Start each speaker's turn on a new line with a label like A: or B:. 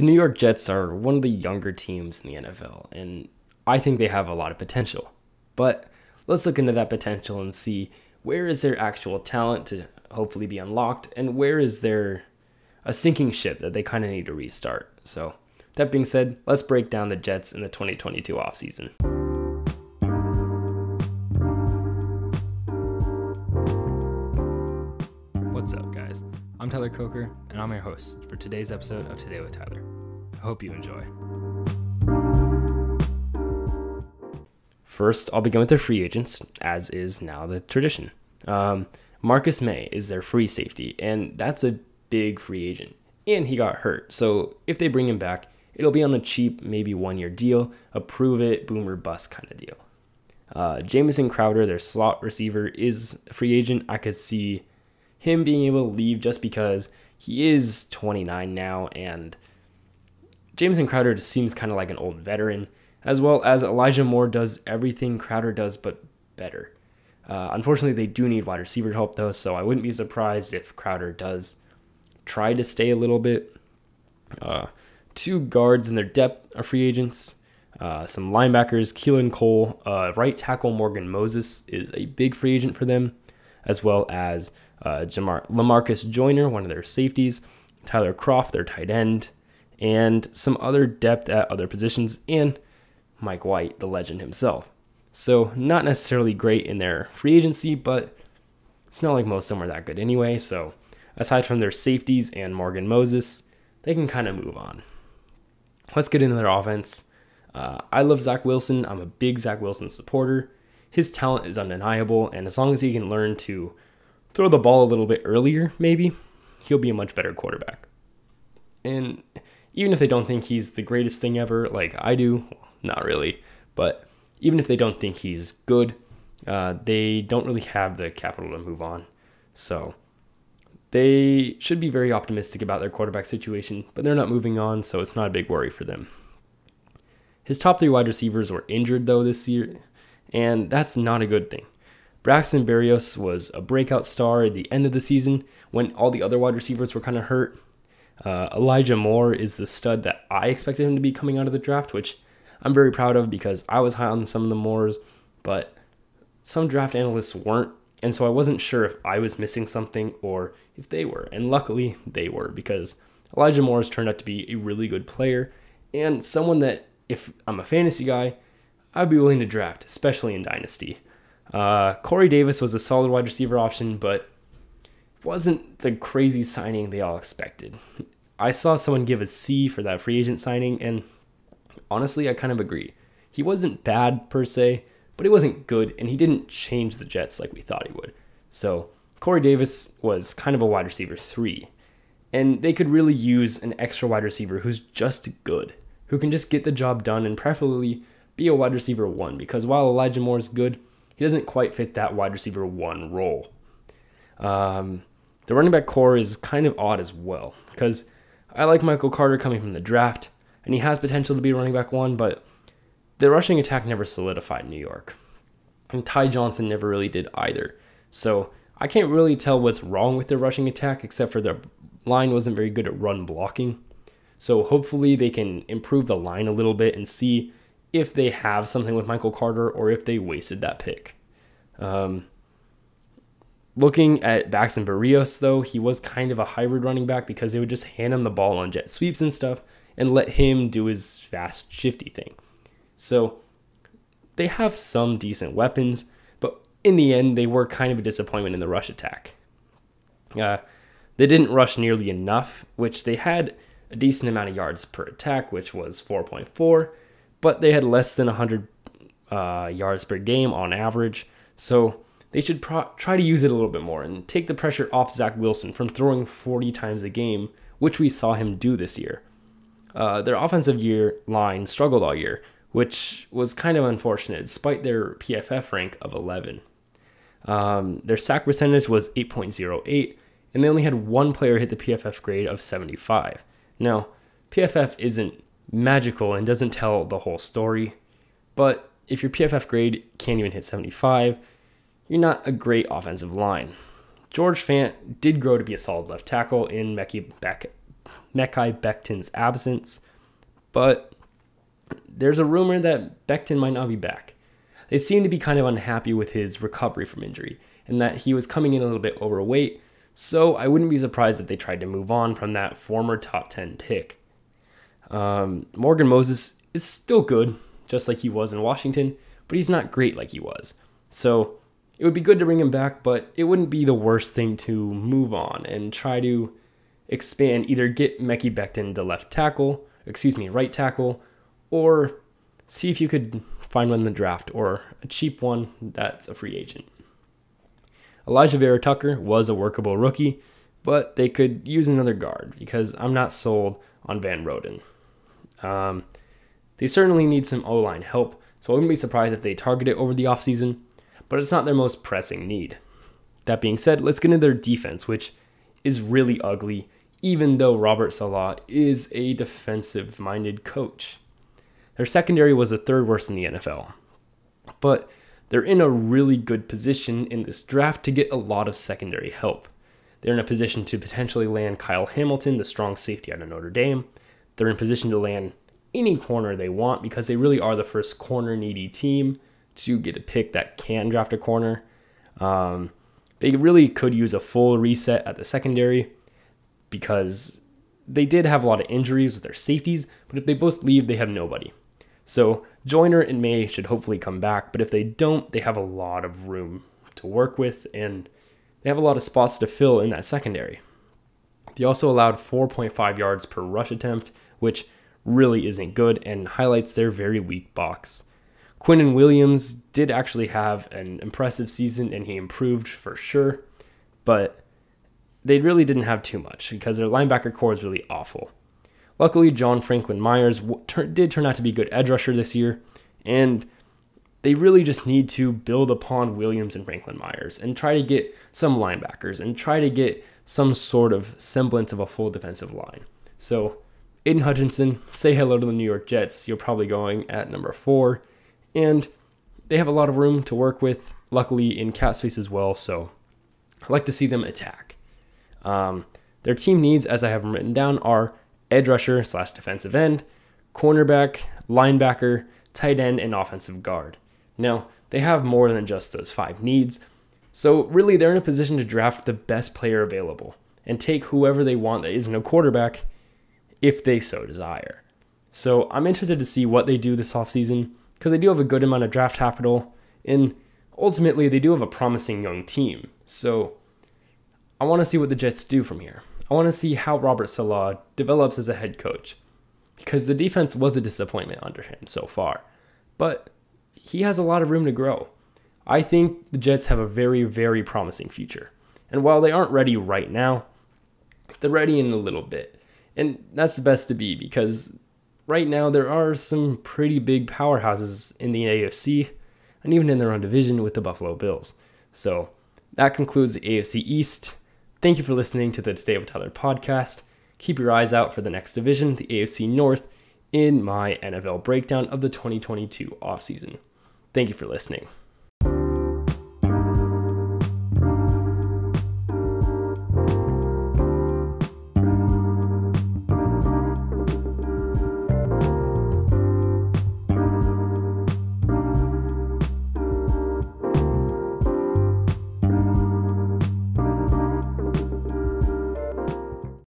A: The New York Jets are one of the younger teams in the NFL, and I think they have a lot of potential. But let's look into that potential and see where is their actual talent to hopefully be unlocked, and where is there a sinking ship that they kind of need to restart. So that being said, let's break down the Jets in the 2022 offseason. What's up, guys? I'm Tyler Coker, and I'm your host for today's episode of Today with Tyler. I hope you enjoy. First, I'll begin with their free agents, as is now the tradition. Marcus May is their free safety, and that's a big free agent. And he got hurt, so if they bring him back, it'll be on a cheap, maybe one-year deal, a prove-it, boom or bust kind of deal. Jameson Crowder, their slot receiver, is a free agent. I could see him being able to leave just because he is 29 now, and Jameson Crowder just seems kind of like an old veteran, as well as Elijah Moore does everything Crowder does but better. Unfortunately, they do need wide receiver help though, so I wouldn't be surprised if Crowder does try to stay a little bit. Two guards in their depth are free agents. Some linebackers, Keelan Cole, right tackle Morgan Moses is a big free agent for them, as well as Lamarcus Joyner, one of their safeties, Tyler Croft, their tight end, and some other depth at other positions, and Mike White, the legend himself. So not necessarily great in their free agency, but it's not like most of them are that good anyway. So aside from their safeties and Morgan Moses, they can kind of move on. Let's get into their offense. I love Zach Wilson. I'm a big Zach Wilson supporter. His talent is undeniable, and as long as he can learn to throw the ball a little bit earlier, maybe, he'll be a much better quarterback. And even if they don't think he's the greatest thing ever, like I do, well, not really, but even if they don't think he's good, they don't really have the capital to move on. So they should be very optimistic about their quarterback situation, but they're not moving on, so it's not a big worry for them. His top three wide receivers were injured, though, this year, and that's not a good thing. Braxton Barrios was a breakout star at the end of the season when all the other wide receivers were kind of hurt. Elijah Moore is the stud that I expected him to be coming out of the draft, which I'm very proud of because I was high on some of the Moores, but some draft analysts weren't, and so I wasn't sure if I was missing something or if they were, and luckily they were, because Elijah Moore has turned out to be a really good player and someone that, if I'm a fantasy guy, I'd be willing to draft, especially in Dynasty. Corey Davis was a solid wide receiver option, but wasn't the crazy signing they all expected. I saw someone give a C for that free agent signing, and honestly, I kind of agree. He wasn't bad per se, but he wasn't good, and he didn't change the Jets like we thought he would. So Corey Davis was kind of a wide receiver 3, and they could really use an extra wide receiver who's just good, who can just get the job done and preferably be a wide receiver 1, because while Elijah Moore is good, he doesn't quite fit that wide receiver 1 role. The running back core is kind of odd as well, because I like Michael Carter coming from the draft, and he has potential to be running back 1, but the rushing attack never solidified in New York. And Ty Johnson never really did either. So I can't really tell what's wrong with their rushing attack, except for their line wasn't very good at run blocking. So hopefully they can improve the line a little bit and see if they have something with Michael Carter or if they wasted that pick. Looking at Braxton Barrios, though, he was kind of a hybrid running back because they would just hand him the ball on jet sweeps and stuff and let him do his fast, shifty thing. So they have some decent weapons, but in the end, they were kind of a disappointment in the rush attack. They didn't rush nearly enough, which they had a decent amount of yards per attack, which was 4.4, but they had less than 100 yards per game on average. So they should try to use it a little bit more and take the pressure off Zach Wilson from throwing 40 times a game, which we saw him do this year. Their offensive line struggled all year, which was kind of unfortunate, despite their PFF rank of 11. Their sack percentage was 8.08, and they only had one player hit the PFF grade of 75. Now, PFF isn't magical and doesn't tell the whole story, but if your PFF grade can't even hit 75, you're not a great offensive line. George Fant did grow to be a solid left tackle in Mekhi Mekhi Becton's absence, but there's a rumor that Becton might not be back. They seem to be kind of unhappy with his recovery from injury and that he was coming in a little bit overweight, so I wouldn't be surprised if they tried to move on from that former top 10 pick. Morgan Moses is still good, just like he was in Washington, but he's not great like he was. So it would be good to bring him back, but it wouldn't be the worst thing to move on and try to expand, either get Mekhi Becton to right tackle, or see if you could find one in the draft or a cheap one that's a free agent. Elijah Vera Tucker was a workable rookie, but they could use another guard because I'm not sold on Van Roden. They certainly need some O-line help, so I wouldn't be surprised if they target it over the offseason, but it's not their most pressing need. That being said, let's get into their defense, which is really ugly, even though Robert Saleh is a defensive-minded coach. Their secondary was the third worst in the NFL, but they're in a really good position in this draft to get a lot of secondary help. They're in a position to potentially land Kyle Hamilton, the strong safety out of Notre Dame. They're in position to land any corner they want because they really are the first corner-needy team to get a pick that can draft a corner. They really could use a full reset at the secondary because they did have a lot of injuries with their safeties, but if they both leave, they have nobody. So Joyner and May should hopefully come back, but if they don't, they have a lot of room to work with, and they have a lot of spots to fill in that secondary. They also allowed 4.5 yards per rush attempt, which really isn't good and highlights their very weak box. Quinnen Williams did actually have an impressive season, and he improved for sure, but they really didn't have too much because their linebacker core is really awful. Luckily, John Franklin Myers did turn out to be a good edge rusher this year, and they really just need to build upon Williams and Franklin Myers and try to get some linebackers and try to get some sort of semblance of a full defensive line. So, Aiden Hutchinson, say hello to the New York Jets. You're probably going at number 4, and they have a lot of room to work with, luckily in cap space as well, so I'd like to see them attack. Their team needs, as I have them written down, are edge rusher / defensive end, cornerback, linebacker, tight end, and offensive guard. Now, they have more than just those 5 needs, so really they're in a position to draft the best player available and take whoever they want that isn't a quarterback if they so desire. So I'm interested to see what they do this offseason because they do have a good amount of draft capital, and ultimately they do have a promising young team. So I want to see what the Jets do from here. I want to see how Robert Saleh develops as a head coach because the defense was a disappointment under him so far, but he has a lot of room to grow. I think the Jets have a very, very promising future. And while they aren't ready right now, they're ready in a little bit. And that's the best to be because right now there are some pretty big powerhouses in the AFC and even in their own division with the Buffalo Bills. So that concludes the AFC East. Thank you for listening to the Today with Tyler podcast. Keep your eyes out for the next division, the AFC North, in my NFL breakdown of the 2022 offseason. Thank you for listening.